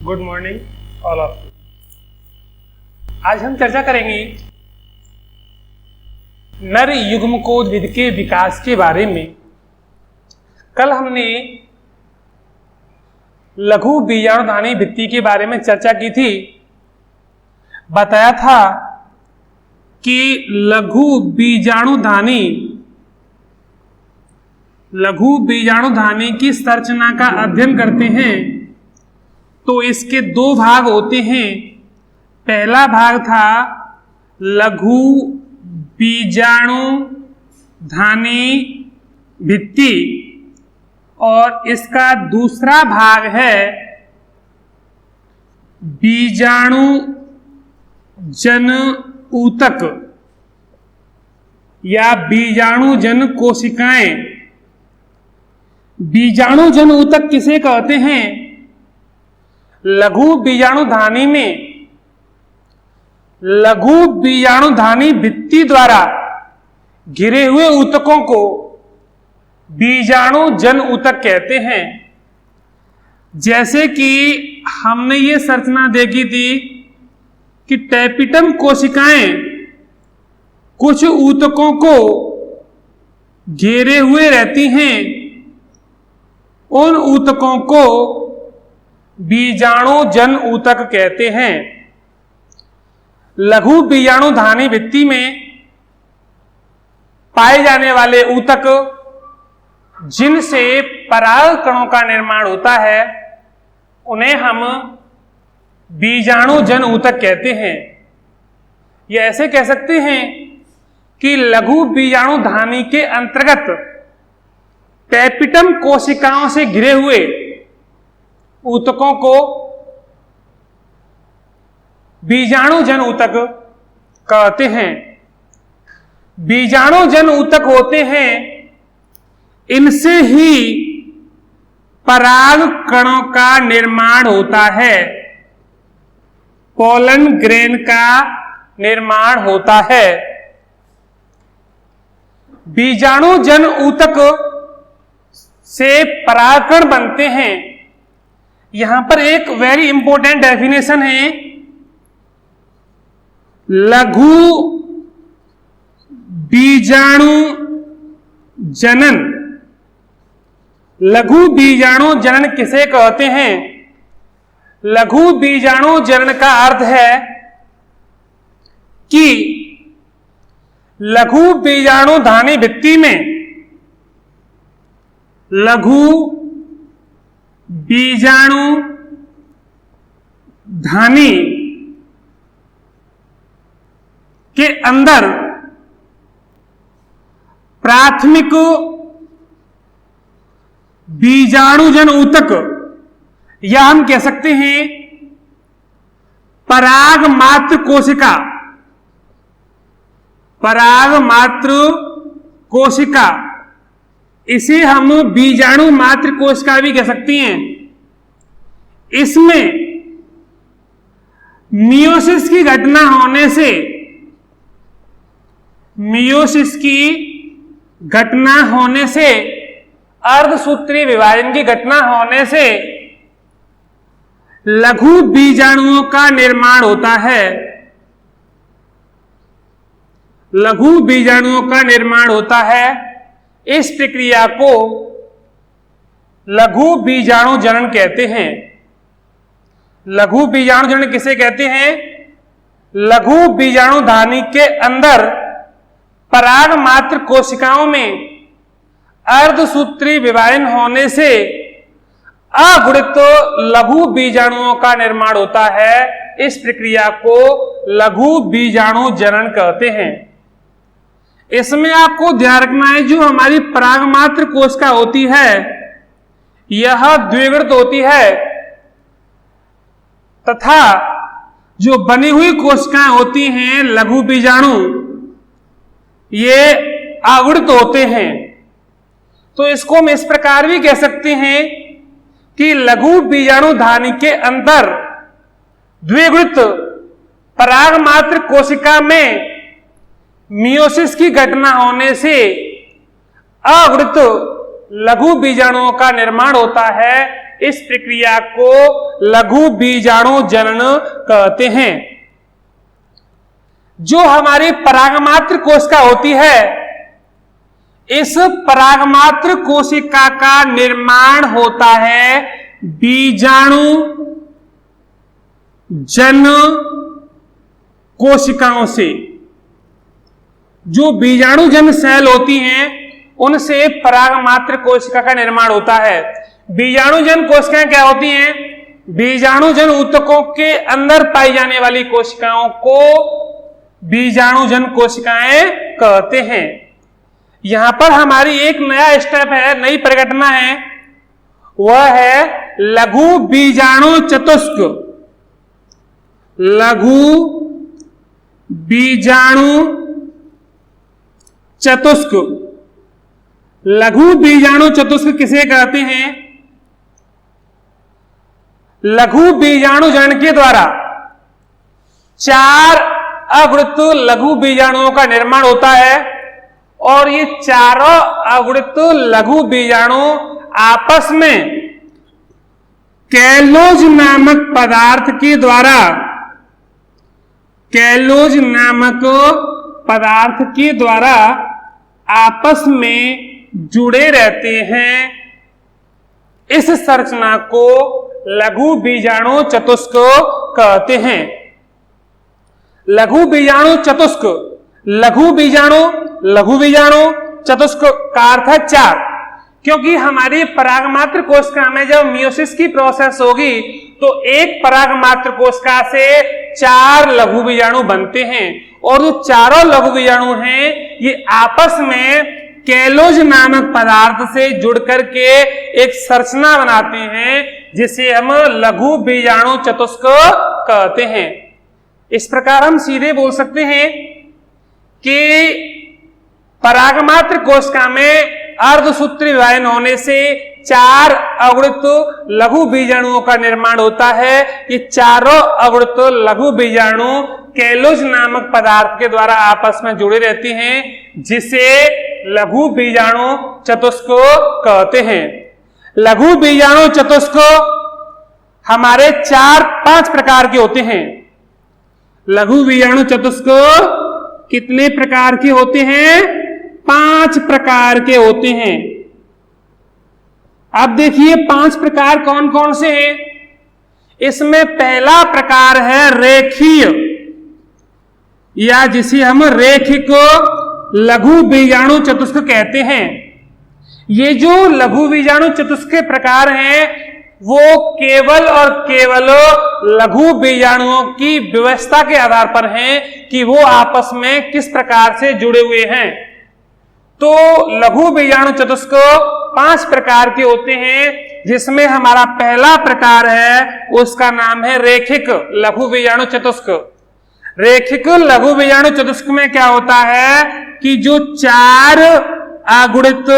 Good morning all of you. आज हम चर्चा करेंगे नर युग्मकोद्भिद के विकास के बारे में। कल हमने लघु बीजाणुधानी भित्ति के बारे में चर्चा की थी। बताया था कि लघु बीजाणुधानी की संरचना का अध्ययन करते हैं तो इसके दो भाग होते हैं। पहला भाग था लघु बीजाणुधानी भित्ति और इसका दूसरा भाग है बीजाणु जन ऊतक या बीजाणु जन कोशिकाएं। बीजाणु जन ऊतक किसे कहते हैं? लघु बीजाणुधानी में लघु बीजाणुधानी भित्ति द्वारा घिरे हुए ऊतकों को बीजाणु जन ऊतक कहते हैं। जैसे कि हमने ये संरचना देखी थी कि टैपिटम कोशिकाएं कुछ ऊतकों को घेरे हुए रहती हैं, उन ऊतकों को बीजाणु जन ऊतक कहते हैं। लघु बीजाणुधानी भित्ति में पाए जाने वाले ऊतक जिनसे पराग कणों का निर्माण होता है उन्हें हम बीजाणु जन ऊतक कहते हैं। ये ऐसे कह सकते हैं कि लघु बीजाणुधानी के अंतर्गत टैपिटम कोशिकाओं से घिरे हुए ऊतकों को बीजाणु जन ऊतक कहते हैं। बीजाणु जन ऊतक होते हैं, इनसे ही पराग कणों का निर्माण होता है, पोलन ग्रेन का निर्माण होता है। बीजाणु जन ऊतक से परागकण बनते हैं। यहां पर एक वेरी इंपॉर्टेंट डेफिनेशन है, लघु बीजाणु जनन। लघु बीजाणु जनन किसे कहते हैं? लघु बीजाणु जनन का अर्थ है कि लघु बीजाणुधानी भित्ति में लघु बीजाणुधानी के अंदर प्राथमिक बीजाणुजन ऊतक या हम कह सकते हैं पराग मात्र कोशिका, पराग मात्र कोशिका, इसे हम बीजाणु मात्र कोशिका भी कह सकती हैं। इसमें मियोसिस की घटना होने से, मियोसिस की घटना होने से, अर्धसूत्री विभाजन की घटना होने से लघु बीजाणुओं का निर्माण होता है। लघु बीजाणुओं का निर्माण होता है। इस प्रक्रिया को लघु बीजाणु जनन कहते हैं। लघु बीजाणु जनन किसे कहते हैं? लघु बीजाणुधानी के अंदर पराग मात्र कोशिकाओं में अर्धसूत्री विभाजन होने से अगुणित लघु बीजाणुओं का निर्माण होता है। इस प्रक्रिया को लघु बीजाणु जनन कहते हैं। इसमें आपको ध्यान रखना है, जो हमारी पराग मात्र कोशिका होती है यह द्विगुणित होती है तथा जो बनी हुई कोशिकाएं होती हैं लघु बीजाणु, ये अगुणित होते हैं। तो इसको हम इस प्रकार भी कह सकते हैं कि लघु बीजाणुधानी के अंदर द्विगुणित पराग मात्र कोशिका में मियोसिस की घटना होने से अगुणित लघु बीजाणुओं का निर्माण होता है। इस प्रक्रिया को लघु बीजाणु जनन कहते हैं। जो हमारी परागमात्र कोशिका होती है, इस परागमात्र कोशिका का निर्माण होता है बीजाणु जन कोशिकाओं से। जो बीजाणु जन सेल होती हैं, उनसे परागमात्र कोशिका का निर्माण होता है। बीजाणु जन कोशिकाएं क्या होती हैं? बीजाणु जन ऊतकों के अंदर पाई जाने वाली कोशिकाओं को बीजाणु जन कोशिकाएं कहते हैं। यहां पर हमारी एक नया स्टेप है, नई परिघटना है, वह है लघु बीजाणु चतुष्क। लघु बीजाणु चतुष्क। लघु बीजाणु चतुष्क किसे कहते हैं? लघु बीजाणु जनन के द्वारा 4 अगुणित लघु बीजाणुओं का निर्माण होता है और ये चारों अगुणित लघु बीजाणु आपस में कैलोज नामक पदार्थ के द्वारा, कैलोज नामक पदार्थ के द्वारा आपस में जुड़े रहते हैं। इस संरचना को लघु बीजाणु चतुष्क कहते हैं। लघु बीजाणु चतुष्क, लघु बीजाणु चतुष्क का अर्थ है 4, क्योंकि हमारी परागमात्र कोशिका में जब मियोसिस की प्रोसेस होगी तो एक परागमात्र कोशिका से 4 लघु बीजाणु बनते हैं और जो चारों लघु बीजाणु हैं ये आपस में कैलोज नामक पदार्थ से जुड़ करके एक संरचना बनाते हैं जिसे हम लघु बीजाणु चतुष्क कहते हैं। इस प्रकार हम सीधे बोल सकते हैं कि परागमात्र कोशिका में अर्धसूत्री विभाजन होने से 4 अगुणित लघु बीजाणुओं का निर्माण होता है। ये चारों अगुणित लघु बीजाणु कैलोज नामक पदार्थ के द्वारा आपस में जुड़े रहते हैं जिसे लघु बीजाणु चतुष्क कहते हैं। लघु बीजाणु चतुष्क हमारे 4-5 प्रकार के होते हैं। लघु बीजाणु चतुष्क कितने प्रकार के होते हैं? 5 प्रकार के होते हैं। अब देखिए 5 प्रकार कौन कौन से हैं। इसमें पहला प्रकार है रेखीय, या जिसे हम रेखिक लघु बीजाणु चतुष्क कहते हैं। ये जो लघु बीजाणु चतुष्क के प्रकार हैं वो केवल और केवल लघु बीजाणुओं की व्यवस्था के आधार पर हैं कि वो आपस में किस प्रकार से जुड़े हुए हैं। तो लघु बीजाणु चतुष्क 5 प्रकार के होते हैं, जिसमें हमारा पहला प्रकार है उसका नाम है रेखिक लघु बीजाणु चतुष्क। रेखिक लघु बीजाणु चतुष्क में क्या होता है कि जो 4 अगुणित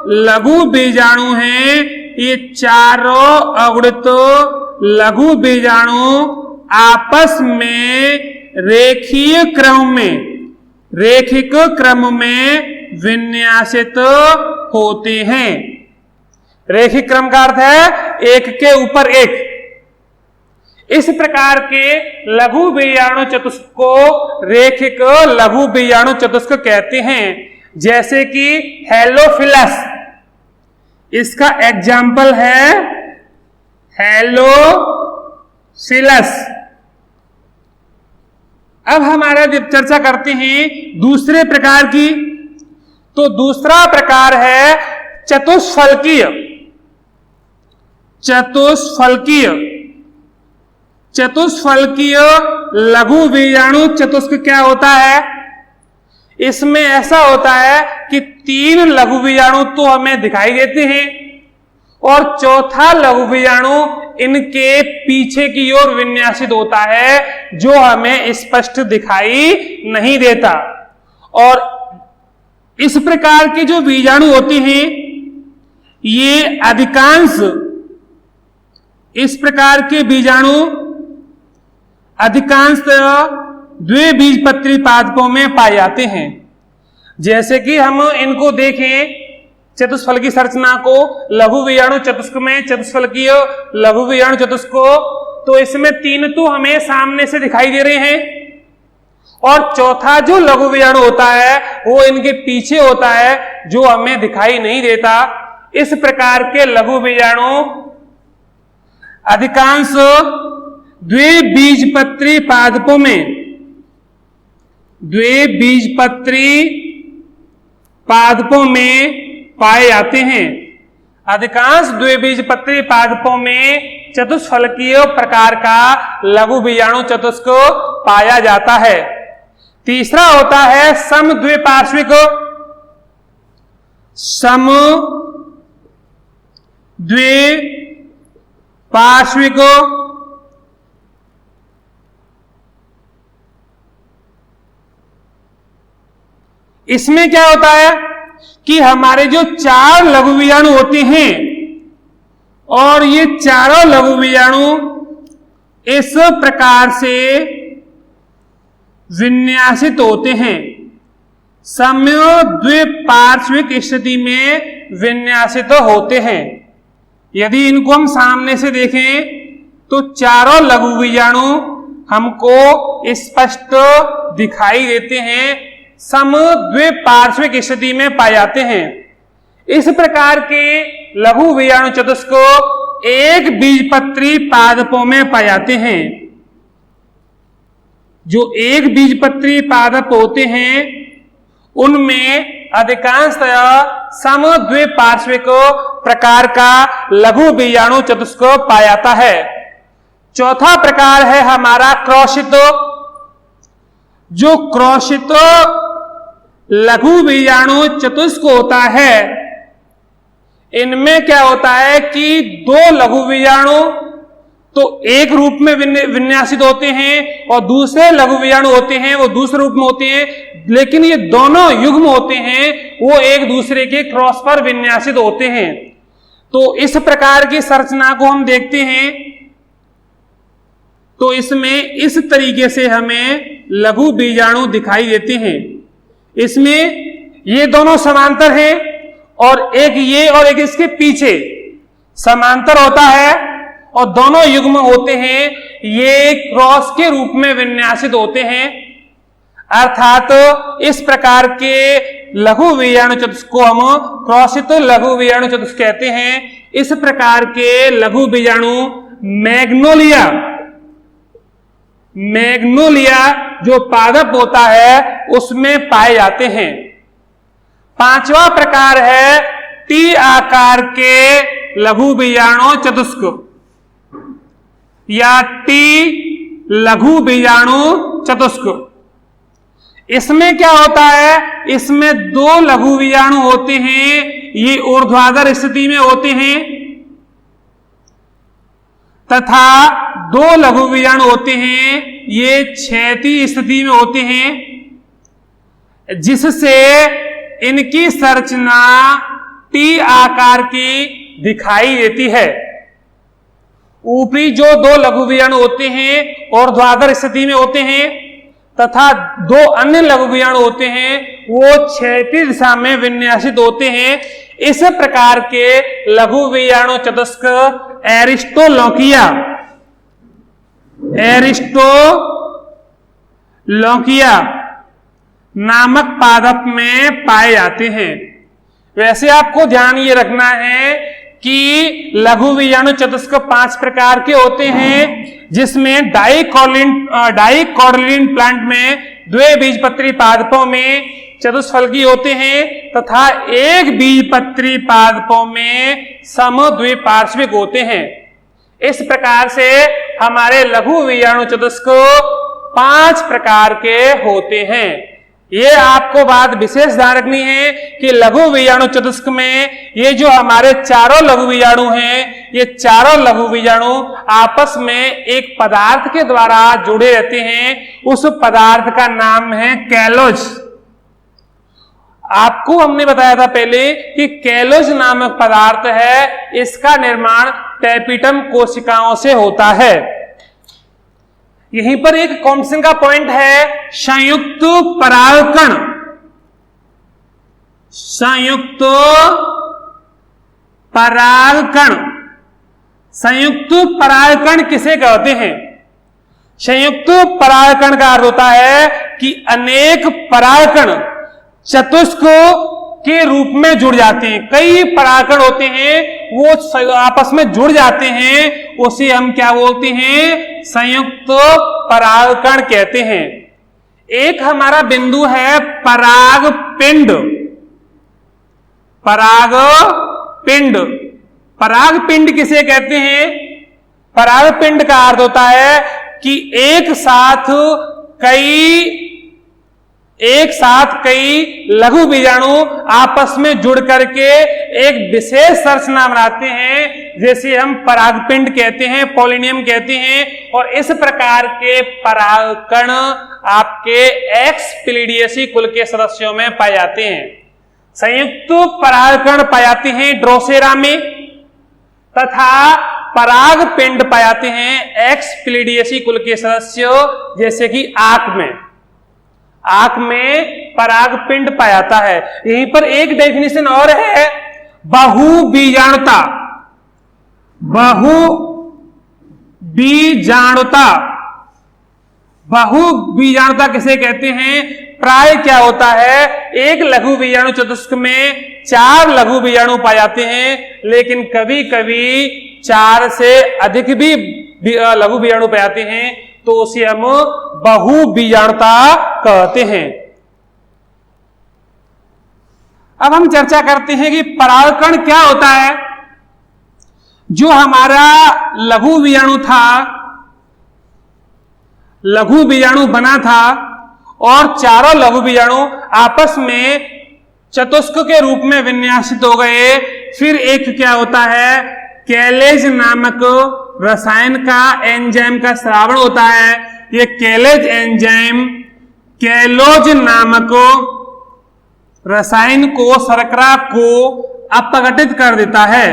लघु बीजाणु हैं, ये चारों अगुणित लघु बीजाणु आपस में रेखिक क्रम में विन्यासित होते हैं। रेखिक क्रम का अर्थ है एक के ऊपर एक। इस प्रकार के लघु बीजाणु चतुष्क को रेखिक लघु बीजाणु चतुष्क कहते हैं। जैसे कि हेलोफिलस, इसका एग्जाम्पल है हेलोफिलस। अब हमारा जब चर्चा करते हैं दूसरे प्रकार की, तो दूसरा प्रकार है चतुष्फलकीय। चतुष्फलकीय लघु बीजाणु चतुष्क क्या होता है? इसमें ऐसा होता है कि 3 लघु बीजाणु तो हमें दिखाई देते हैं और चौथा लघु बीजाणु इनके पीछे की ओर विन्यासित होता है जो हमें स्पष्ट दिखाई नहीं देता। और इस प्रकार के जो बीजाणु होते हैं ये अधिकांश, इस प्रकार के बीजाणु अधिकांशतः द्विबीजपत्री पादपों में पाए जाते हैं। जैसे कि हम इनको देखें चतुष्फलकीय संरचना को, लघु बीजाणु चतुष्क में चतुष्फलकीय लघु बीजाणु चतुष्क को, तो इसमें 3 तो हमें सामने से दिखाई दे रहे हैं और चौथा जो लघु बीजाणु होता है वो इनके पीछे होता है, जो हमें दिखाई नहीं देता। इस प्रकार के लघु बीजाणु अधिकांश द्विबीजपत्री पादपों में पाए जाते हैं। अधिकांश द्विबीजपत्री पादपों में चतुष्फलकीय प्रकार का लघु बीजाणु चतुष्क पाया जाता है। तीसरा होता है समद्विपार्श्विक इसमें क्या होता है कि हमारे जो 4 लघु बीजाणु होते हैं और ये चारों लघु बीजाणु इस प्रकार से विन्यासित होते हैं, समद्विपार्श्विक स्थिति में विन्यासित होते हैं। यदि इनको हम सामने से देखें तो चारों लघु बीजाणु हमको स्पष्ट दिखाई देते हैं, समद्विपार्श्विक स्थिति में पाए जाते हैं। इस प्रकार के लघु बीजाणु चतुष्क एक बीजपत्री पादपों में पाए जाते हैं। जो एक बीजपत्री पादप होते हैं उनमें अधिकांशतः समद्विपार्श्विक प्रकार का लघु बीजाणु चतुष्क पाया जाता है। चौथा प्रकार है हमारा क्रॉसित। जो क्रॉसित लघु बीजाणु चतुष्क होता है, इनमें क्या होता है कि 2 लघु बीजाणु तो एक रूप में विन्यासित होते हैं और दूसरे लघु बीजाणु होते हैं वो दूसरे रूप में होते हैं, लेकिन ये दोनों युग्म होते हैं वो एक दूसरे के क्रॉस पर विन्यासित होते हैं। तो इस प्रकार की संरचना को हम देखते हैं तो इसमें इस तरीके से हमें लघु बीजाणु दिखाई देते हैं। इसमें ये दोनों समांतर हैं और एक ये और एक इसके पीछे समांतर होता है और दोनों युग्म होते हैं, ये क्रॉस के रूप में विन्यासित होते हैं। अर्थात इस प्रकार के लघु बीजाणु चतुष्क को हम क्रॉसित लघु बीजाणु चतुष्क कहते हैं। इस प्रकार के लघु बीजाणु मैग्नोलिया जो पादप होता है उसमें पाए जाते हैं। 5वां प्रकार है टी आकार के लघु बीजाणु चतुष्क या टी लघु बीजाणु चतुष्क। इसमें क्या होता है, इसमें 2 लघु बीजाणु होते हैं, ये ऊर्ध्वाधर स्थिति में होते हैं तथा 2 लघु बीजाणु होते हैं ये क्षैतिज स्थिति में होते हैं, जिससे इनकी संरचना टी आकार की दिखाई देती है। ऊपरी जो 2 लघु बीजाणु होते हैं ऊर्ध्वाधर स्थिति में होते हैं तथा 2 अन्य लघु बीजाणु होते हैं वो क्षैतिज दिशा में विन्यासित होते हैं। इस प्रकार के लघु बीजाणु चतुष्क एरिस्टोलॉकिया नामक पादप में पाए जाते हैं। वैसे आपको ध्यान ये रखना है कि लघु बीजाणु चतुष्क 5 प्रकार के होते हैं, जिसमें डाइकोटिलीडन प्लांट में द्विबीजपत्री पादपों में चतुष्फलकीय होते हैं तथा एक बीजपत्री पादपों में समद्विपार्श्विक होते हैं। इस प्रकार से हमारे लघु बीजाणु चतुष्क 5 प्रकार के होते हैं। ये आपको बात विशेष ध्यान रखनी है कि लघु बीजाणु चतुष्क में ये जो हमारे चारों लघु बीजाणु हैं, ये चारों लघु बीजाणु आपस में एक पदार्थ के द्वारा जुड़े रहते हैं। उस पदार्थ का नाम है कैलोज। आपको हमने बताया था पहले कि कैलोज नामक पदार्थ है, इसका निर्माण टैपिटम कोशिकाओं से होता है। यहीं पर एक कॉम्पिटिशन का पॉइंट है संयुक्त परागकण। संयुक्त परागकण। संयुक्त परागकण किसे कहते हैं? संयुक्त परागकण का अर्थ होता है कि अनेक परागकण चतुष्क के रूप में जुड़ जाते हैं। कई परागकण होते हैं वो आपस में जुड़ जाते हैं, उसे हम क्या बोलते हैं? संयुक्त परागकण कहते हैं। एक हमारा बिंदु है परागपिंड। परागपिंड, परागपिंड किसे कहते हैं? परागपिंड का अर्थ होता है कि एक साथ कई लघु बीजाणु आपस में जुड़ करके एक विशेष संरचना बनाते हैं, जैसे हम परागपिंड कहते हैं, पॉलिनियम कहते हैं। और इस प्रकार के परागकण आपके एक्सप्लिडिएसी कुल के सदस्यों में पाए जाते हैं। संयुक्त परागकण पाए जाते हैं ड्रोसेरा में, तथा परागपिंड पाए जाते हैं एक्सप्लिडिएसी कुल के सदस्य, जैसे कि आंख में। आंख में परागपिंड पाया जाता है। यहीं पर एक डेफिनेशन और है, बहुबीजाणुता। बहुबीजाणुता, बहुबीजाणुता किसे कहते हैं? प्राय क्या होता है, एक लघु बीजाणु चतुष्क में 4 लघु बीजाणु पाए जाते हैं, लेकिन कभी कभी 4 से अधिक भी लघु बीजाणु पाए जाते हैं, तो उसे हम बहुबीजाणुता कहते हैं। अब हम चर्चा करते हैं कि परागकण क्या होता है। जो हमारा लघु बीजाणु था, लघु बीजाणु बना था और चारों लघु बीजाणु आपस में चतुष्क के रूप में विन्यासित हो गए, फिर एक क्या होता है, कैलेज नामक रसायन का, एंजाइम का स्रावण होता है। ये कैलेज एंजाइम कैलोज नामक रसायन को, शर्करा को अपघटित कर देता है,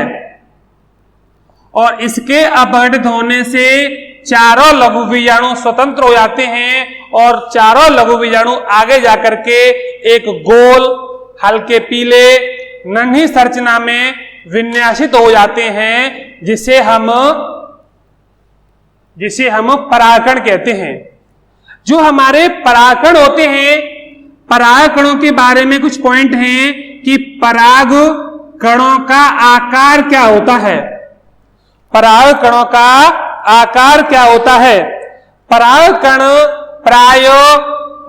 और इसके अपघटित होने से चारों लघु बीजाणु स्वतंत्र हो जाते हैं, और चारों लघु बीजाणु आगे जाकर के एक गोल हल्के पीले नन्ही संरचना में विन्यासित हो जाते हैं, जिसे हम परागकण कहते हैं। जो हमारे परागकण होते हैं, परागकणों के बारे में कुछ पॉइंट हैं कि परागकणों का आकार क्या होता है। परागकणों का आकार क्या होता है? परागकण प्राय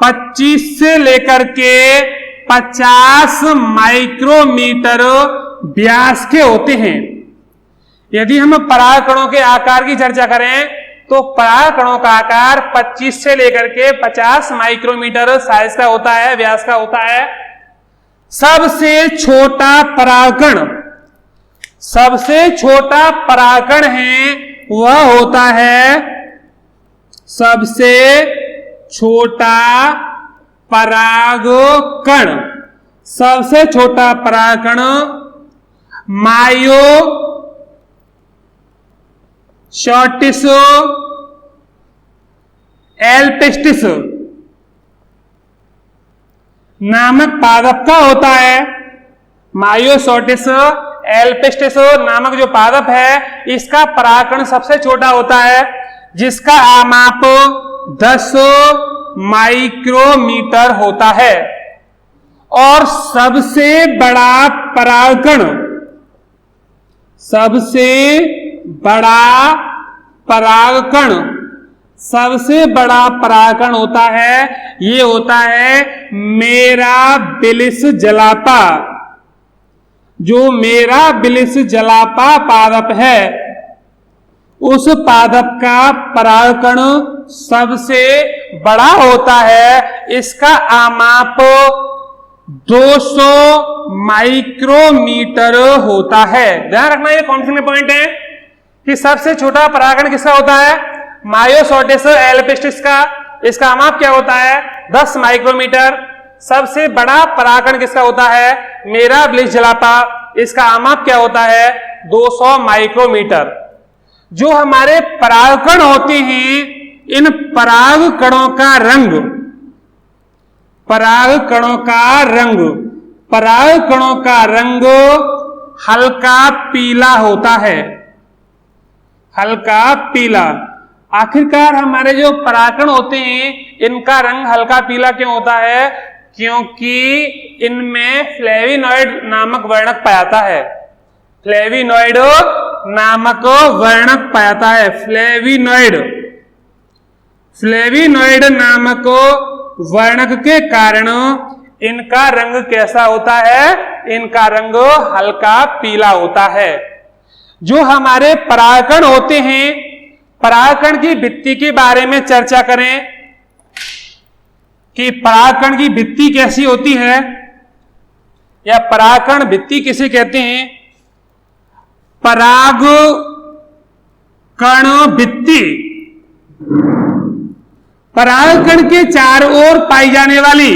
25 से लेकर के 50 माइक्रोमीटर व्यास के होते हैं। यदि हम परागकणों के आकार की चर्चा करें तो परागकणों का आकार 25 से लेकर के 50 माइक्रोमीटर साइज का होता है, व्यास का होता है। सबसे छोटा परागकण है वह होता है, सबसे छोटा परागकण, सबसे छोटा परागकण मायोसोटिस एल्पिस्टिस नामक पादप का होता है। मायोसोटिस एल्पिस्टिस नामक जो पादप है, इसका परागकण सबसे छोटा होता है, जिसका आमाप 10 माइक्रोमीटर होता है। और सबसे बड़ा परागकण होता है, ये होता है मेराबिलिस जलापा। जो मेराबिलिस जलापा पादप है, उस पादप का परागकण सबसे बड़ा होता है। इसका आमाप 200 माइक्रोमीटर होता है। ध्यान रखना, ये कॉन्फ्लिक्ट में पॉइंट है कि सबसे छोटा परागकण किसका होता है? मायोसोटिस एल्पिस्टिस का। इसका आमाप क्या होता है? 10 माइक्रोमीटर। सबसे बड़ा परागकण किसका होता है? मेराबिलिस जलापा। इसका आमाप क्या होता है? 200 माइक्रोमीटर। जो हमारे परागकण होते हैं, इन परागकणों का रंग हल्का पीला होता है, हल्का पीला। आखिरकार हमारे जो परागकण होते हैं इनका रंग हल्का पीला क्यों होता है? क्योंकि इनमें फ्लेविनॉइड नामक वर्णक पाया जाता है, फ्लेविनॉइड नामक वर्णक पाया जाता है। फ्लेविनॉइड नामक वर्णक के कारण इनका रंग कैसा होता है? इनका रंग हल्का पीला होता है। जो हमारे परागकण होते हैं, परागकण की भित्ति के बारे में चर्चा करें कि परागकण की भित्ति कैसी होती है, या परागकण भित्ति किसे कहते हैं? परागकण भित्ति परागकण के चारों ओर पाई जाने वाली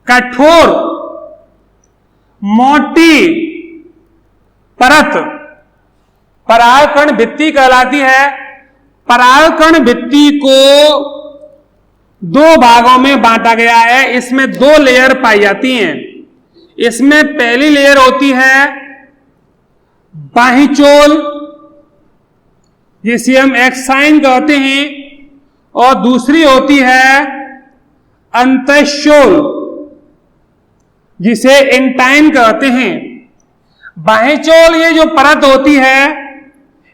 कठोर मोटी परत परागकण भित्ति कहलाती है। परागकण भित्ति को दो भागों में बांटा गया है। इसमें दो लेयर पाई जाती हैं। इसमें पहली लेयर होती है बाह्यचोल, जिसे हम एक्साइन कहते हैं, और दूसरी होती है अंतःशोल, जिसे इंटाइन कहते हैं। बाह्यचोल ये जो परत होती है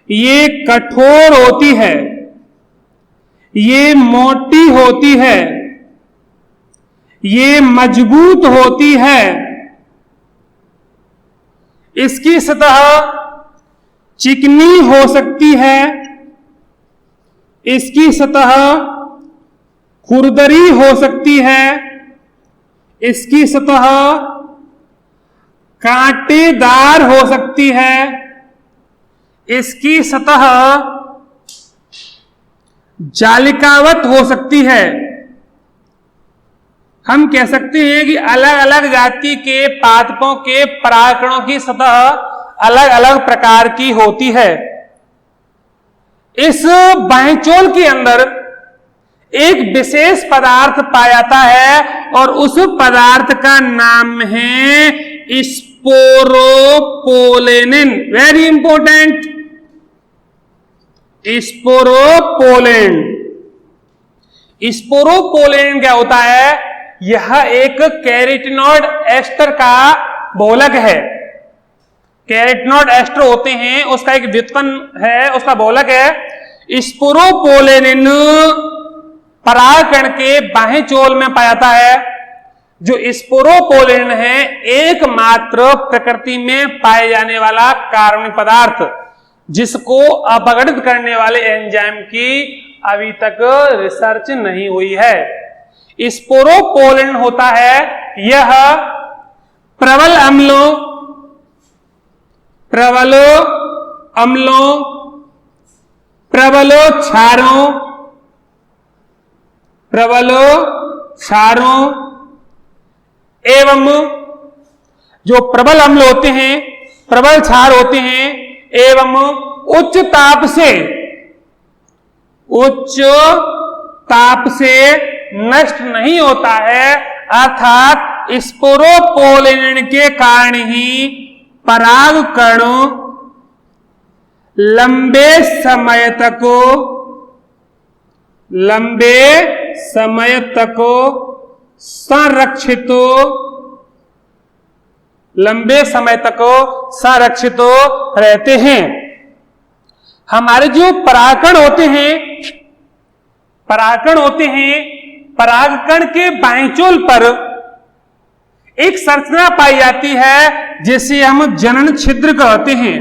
ये कठोर होती है, ये मोटी होती है, ये मजबूत होती है। इसकी सतह चिकनी हो सकती है, इसकी सतह खुरदरी हो सकती है, इसकी सतह कांटेदार हो सकती है, इसकी सतह जालिकावत हो सकती है। हम कह सकते हैं कि अलग अलग जाति के पादपों के परागकणों की सतह अलग अलग प्रकार की होती है। इस बाह्यचोल के अंदर एक विशेष पदार्थ पाया जाता है और उस पदार्थ का नाम है sporopollenin. Very important, sporopollenin. Sporopollenin क्या होता है? यह एक कैरोटीनॉइड एस्टर का बहुलक है। कैरोटीनॉइड एस्टर होते हैं, उसका एक व्युत्पन्न है, उसका बहुलक है। स्पोरोपोलेनिन परागकण के बाह्यचोल में पाया जाता है। जो स्पोरोपोलेनिन है एकमात्र प्रकृति में पाए जाने वाला कार्बनिक पदार्थ, जिसको अपघटित करने वाले एंजाइम की अभी तक रिसर्च नहीं हुई है। स्पोरोपोलेनिन होता है यह प्रबल अम्लों, क्षारों एवं जो प्रबल अम्ल होते हैं, प्रबल क्षार होते हैं, एवं उच्च ताप से नष्ट नहीं होता है। अर्थात स्पोरोपोलेनिन के कारण ही परागकण लंबे समय तक संरक्षित रहते हैं। हमारे जो परागकण होते हैं, परागकण के बाह्यचोल पर एक संरचना पाई जाती है जिसे हम जनन छिद्र कहते हैं।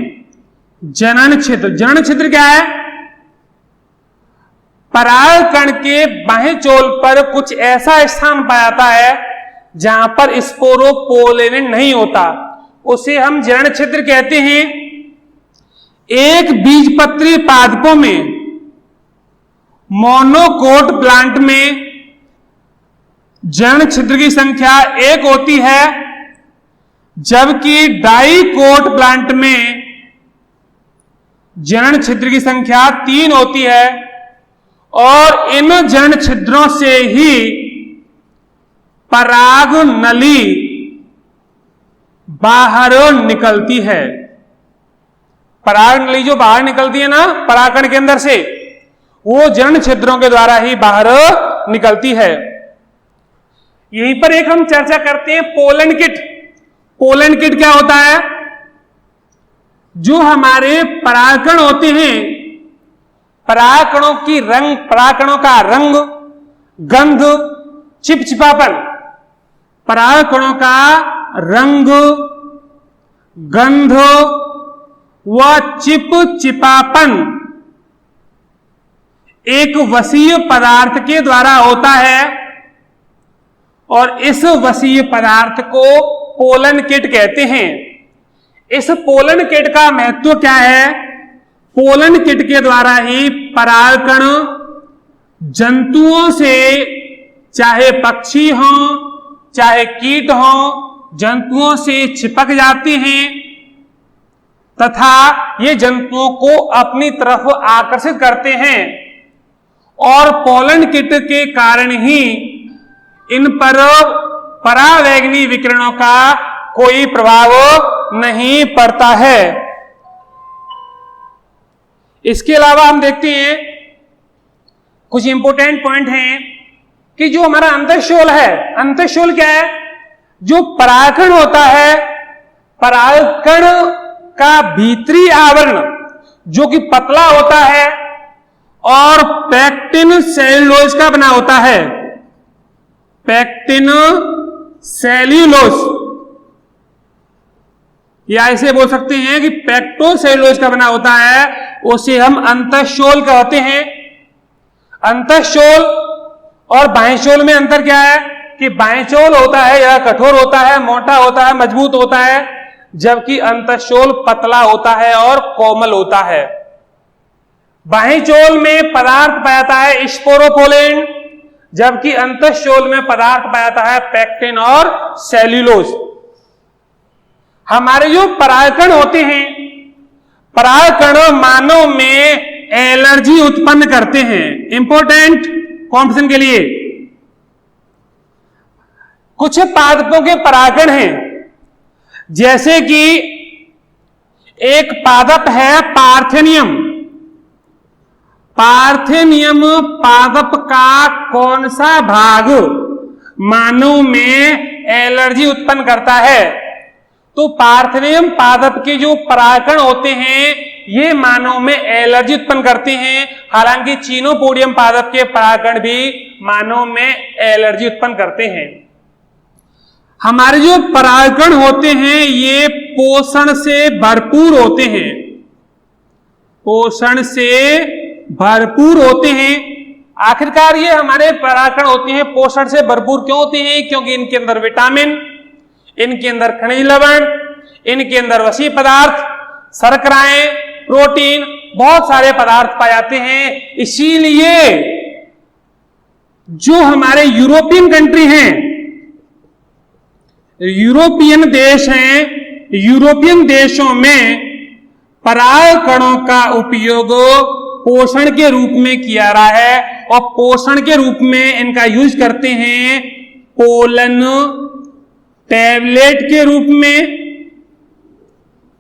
जनन छिद्र क्या है? परागकण के बाह्यचोल पर कुछ ऐसा स्थान पाया जाता है जहां पर स्पोरोपोलेनिन नहीं होता, उसे हम जनन छिद्र कहते हैं। एक बीजपत्री पादपों में, मोनोकोट प्लांट में जनन छिद्र की संख्या 1 होती है, जबकि डाइकोट प्लांट में जनन छिद्र की संख्या 3 होती है। और इन जनन छिद्रों से ही पराग नली बाहर निकलती है। पराग नली जो बाहर निकलती है ना परागकण के अंदर से, वो जनन छिद्रों के द्वारा ही बाहर निकलती है। यहीं पर एक हम चर्चा करते हैं पोलन किट। पोलन किट क्या होता है? जो हमारे परागकण होते हैं, परागकणों का रंग, गंध, चिपचिपापन, परागकणों का रंग, गंध व चिपचिपापन एक वसीय पदार्थ के द्वारा होता है और इस वसीय पदार्थ को पोलन किट कहते हैं। इस पोलन किट का महत्व क्या है? पोलन किट के द्वारा ही परागकण जंतुओं से, चाहे पक्षी हों चाहे कीट हों, जंतुओं से चिपक जाते हैं तथा ये जंतुओं को अपनी तरफ आकर्षित करते हैं और पोलन किट के कारण ही इन पर परावैंगनी विकिरणों का कोई प्रभाव नहीं पड़ता है। इसके अलावा हम देखते हैं कुछ इंपॉर्टेंट पॉइंट हैं कि जो हमारा अंतःशोल है, अंतःशोल क्या है? जो परागकण होता है, परागकण का भीतरी आवरण जो कि पतला होता है और पैक्टिन सेल्यूलोज का बना होता है। पैक्टिन सेल्यूलोज, या ऐसे बोल सकते हैं कि पैक्टो सेल्यूलोज का बना होता है, उसे हम अंतःशोल कहते हैं। अंतःशोल और बाह्यशोल में अंतर क्या है? कि बाह्यशोल होता है यह कठोर होता है, मोटा होता है, मजबूत होता है, जबकि अंतःशोल पतला होता है और कोमल होता है। बाह्यशोल में पदार्थ पाया जाता है स्पोरोपोलेन, जबकि अंतःशोल में पदार्थ पाया जाता है पैक्टिन और सेल्यूलोज। हमारे जो परागकण होते हैं, परागकण मानव में एलर्जी उत्पन्न करते हैं। इंपॉर्टेंट कॉम्पिटिशन के लिए कुछ पादपों के परागकण हैं, जैसे कि एक पादप है पार्थेनियम। पार्थेनियम पादप का कौन सा भाग मानव में एलर्जी उत्पन्न करता है? तो पार्थेनियम पादप के जो परागकण होते हैं ये मानव में एलर्जी उत्पन्न करते हैं। हालांकि चीनोपोडियम पादप के परागकण भी मानव में एलर्जी उत्पन्न करते हैं। हमारे जो परागकण होते हैं ये पोषण से भरपूर होते हैं, पोषण से भरपूर होते हैं। आखिरकार ये हमारे परागकण होते हैं पोषण से भरपूर क्यों होते हैं? क्योंकि इनके अंदर विटामिन, इनके अंदर खनिज लवण, इनके अंदर वसी पदार्थ, शर्कराएं, प्रोटीन, बहुत सारे पदार्थ पाए जाते हैं। इसीलिए जो हमारे यूरोपियन कंट्री हैं, यूरोपियन देश हैं, यूरोपियन देशों में परागकणों का उपयोग पोषण के रूप में किया रहा है और पोषण के रूप में इनका यूज करते हैं पोलन टैबलेट के रूप में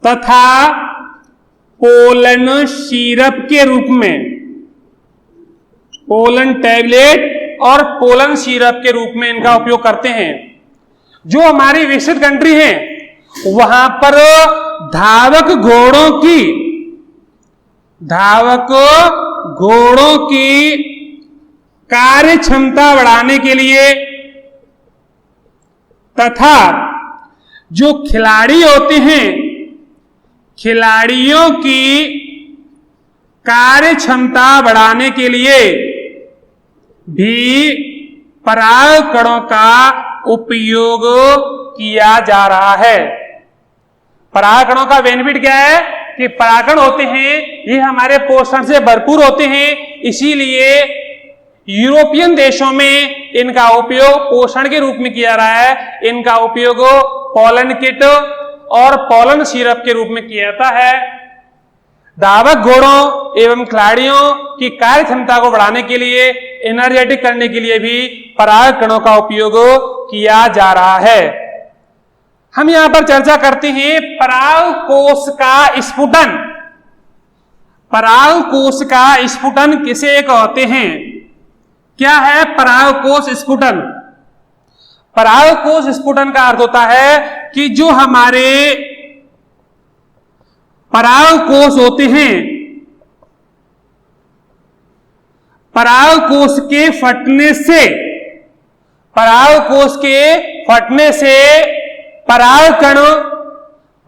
तथा पोलन सिरप के रूप में। पोलन टैबलेट और पोलन सिरप के रूप में इनका उपयोग करते हैं। जो हमारी विकसित कंट्री है वहां पर धावक घोड़ों की कार्य क्षमता बढ़ाने के लिए तथा जो खिलाड़ी होते हैं, खिलाड़ियों की कार्य क्षमता बढ़ाने के लिए भी परागकणों का उपयोग किया जा रहा है। परागकणों का बेनिफिट क्या है कि परागकण होते हैं ये हमारे पोषण से भरपूर होते हैं, इसीलिए यूरोपियन देशों में इनका उपयोग पोषण के रूप में किया रहा है। इनका उपयोग पोलन किट और पोलन सिरप के रूप में किया जाता है। धावक घोड़ों एवं खिलाड़ियों की कार्य क्षमता को बढ़ाने के लिए, एनर्जेटिक करने के लिए भी परागकणों का उपयोग किया जा रहा है। हम यहां पर चर्चा करते हैं परागकोश का स्फुटन। परागकोश का स्फुटन किसे कहते हैं? क्या है परागकोश स्फुटन? परागकोश स्फुटन का अर्थ होता है कि जो हमारे परागकोश होते हैं, परागकोश के फटने से, परागकोश के फटने से परागकण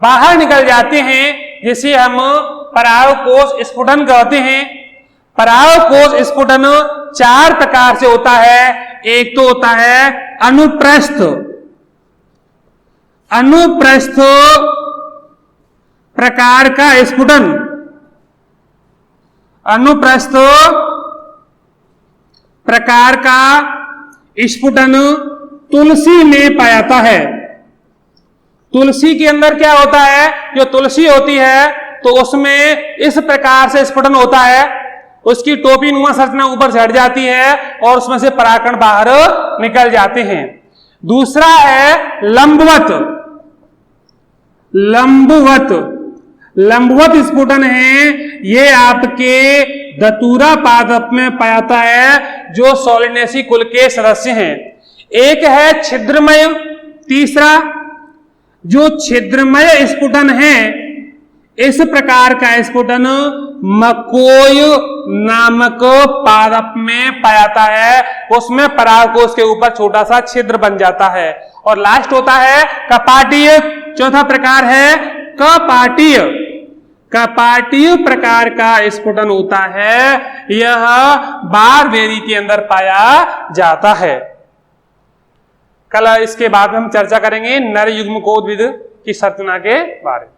बाहर निकल जाते हैं, जिसे हम परागकोश स्फुटन कहते हैं। परागकोश स्फुटन 4 प्रकार से होता है। एक तो होता है अनुप्रस्थ। अनुप्रस्थ प्रकार का स्फुटन, अनुप्रस्थ प्रकार का स्फुटन तुलसी में पाया जाता है। तुलसी के अंदर क्या होता है? जो तुलसी होती है तो उसमें इस प्रकार से स्फुटन होता है, उसकी टोपी नुमा संरचना ऊपर से हट जाती है और उसमें से परागकण बाहर निकल जाते हैं। दूसरा है लंबवत। लंबवत, लंबवत स्फुटन है, ये आपके धतूरा पादप में पाया जाता है, जो सोलिनेसी कुल के सदस्य हैं। एक है छिद्रमय। तीसरा जो छिद्रमय स्फुटन है, इस प्रकार का स्फुटन मकोय नामक पादप में पाया जाता है, उसमें परागकोश के ऊपर छोटा सा छिद्र बन जाता है। और लास्ट होता है कपाटीय। चौथा प्रकार है कपाटीय। कपाटीय प्रकार का स्फुटन होता है, यह बारबेरी के अंदर पाया जाता है। कल इसके बाद हम चर्चा करेंगे नर युग्मकोद्भिद की संरचना के बारे में।